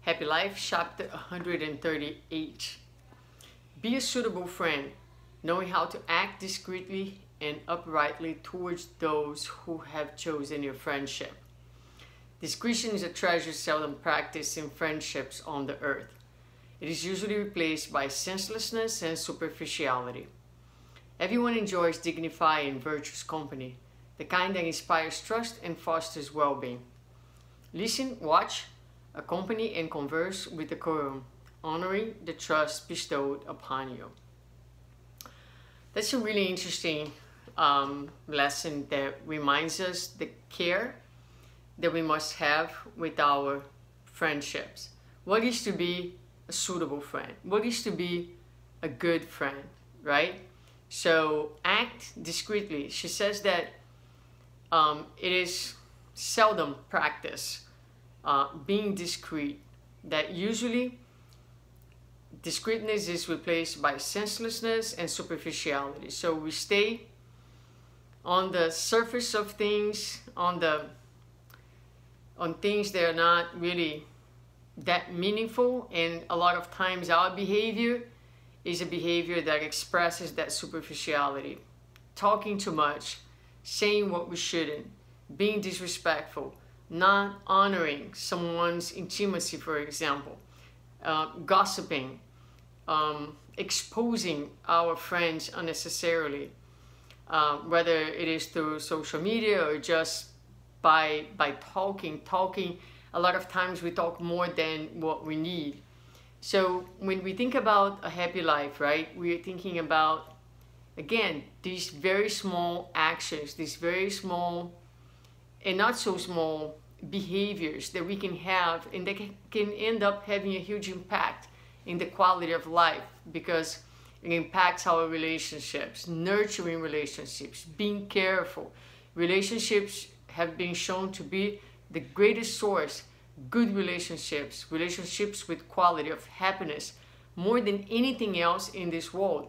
Happy Life, chapter 138. Be a suitable friend, knowing how to act discreetly and uprightly towards those who have chosen your friendship. Discretion is a treasure seldom practiced in friendships on the earth. It is usually replaced by senselessness and superficiality. Everyone enjoys dignified and virtuous company, the kind that inspires trust and fosters well-being. Listen, watch, accompany, and converse with decorum, honoring the trust bestowed upon you. That's a really interesting lesson that reminds us the care that we must have with our friendships. What is to be a suitable friend? What is to be a good friend, right? So act discreetly. She says that it is seldom practiced being discreet, that usually discreetness is replaced by senselessness and superficiality. So we stay on the surface of things, on things that are not really that meaningful, and a lot of times our behavior is a behavior that expresses that superficiality. Talking too much, saying what we shouldn't, being disrespectful, not honoring someone's intimacy, for example, gossiping, exposing our friends unnecessarily, whether it is through social media or just by talking. A lot of times we talk more than what we need. So when we think about a happy life, right, we're thinking about, again, these very small actions, these very small and not so small behaviors that we can have, and they can end up having a huge impact in the quality of life, because it impacts our relationships, nurturing relationships, being careful. Relationships have been shown to be the greatest source. Good relationships with quality of happiness, more than anything else in this world.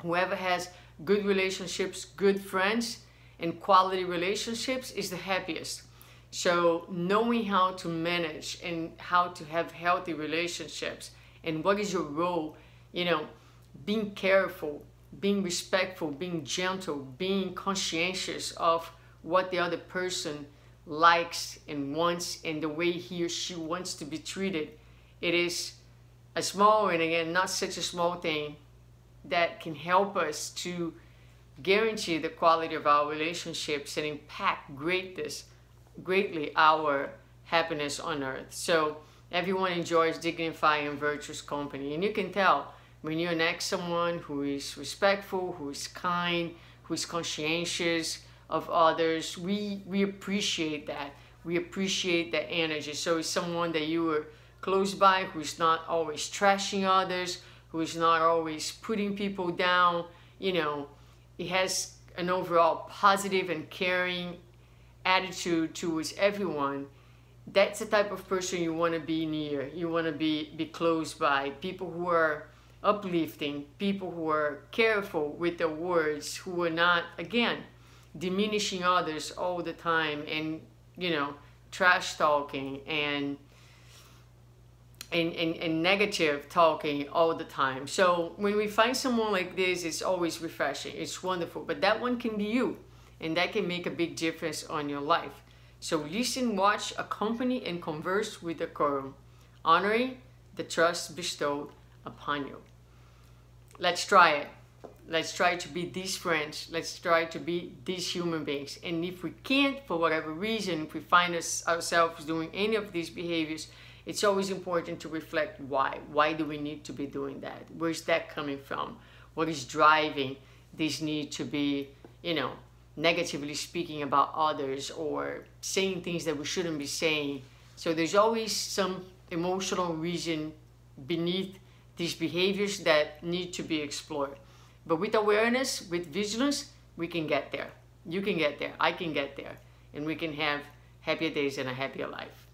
Whoever has good relationships, good friends, and quality relationships is the happiest. So knowing how to manage and how to have healthy relationships and what is your role, being careful, being respectful, being gentle, being conscientious of what the other person likes and wants and the way he or she wants to be treated. It is a small, and again, not such a small thing, that can help us to guarantee the quality of our relationships and impact greatly our happiness on earth. So everyone enjoys dignified and virtuous company, and you can tell when you're next to someone who is respectful, who is kind, who is conscientious of others. We appreciate that. We appreciate that energy. So it's someone that you are close by, who is not always trashing others, who is not always putting people down. It has an overall positive and caring attitude towards everyone. That's the type of person you want to be near. You want to be close by. People who are uplifting, people who are careful with their words, who are not, again, diminishing others all the time, and trash talking and negative talking all the time. So when we find someone like this, it's always refreshing, it's wonderful. But that one can be you, and that can make a big difference on your life. So listen, watch, accompany, and converse with decorum, honoring the trust bestowed upon you. Let's try it. Let's try to be these friends. Let's try to be these human beings. And if we can't, for whatever reason, if we find ourselves doing any of these behaviors, it's always important to reflect why. Why do we need to be doing that? Where's that coming from? What is driving this need to be, negatively speaking about others or saying things that we shouldn't be saying? So there's always some emotional reason beneath these behaviors that need to be explored. But with awareness, with vigilance, we can get there. You can get there. I can get there. And we can have happier days and a happier life.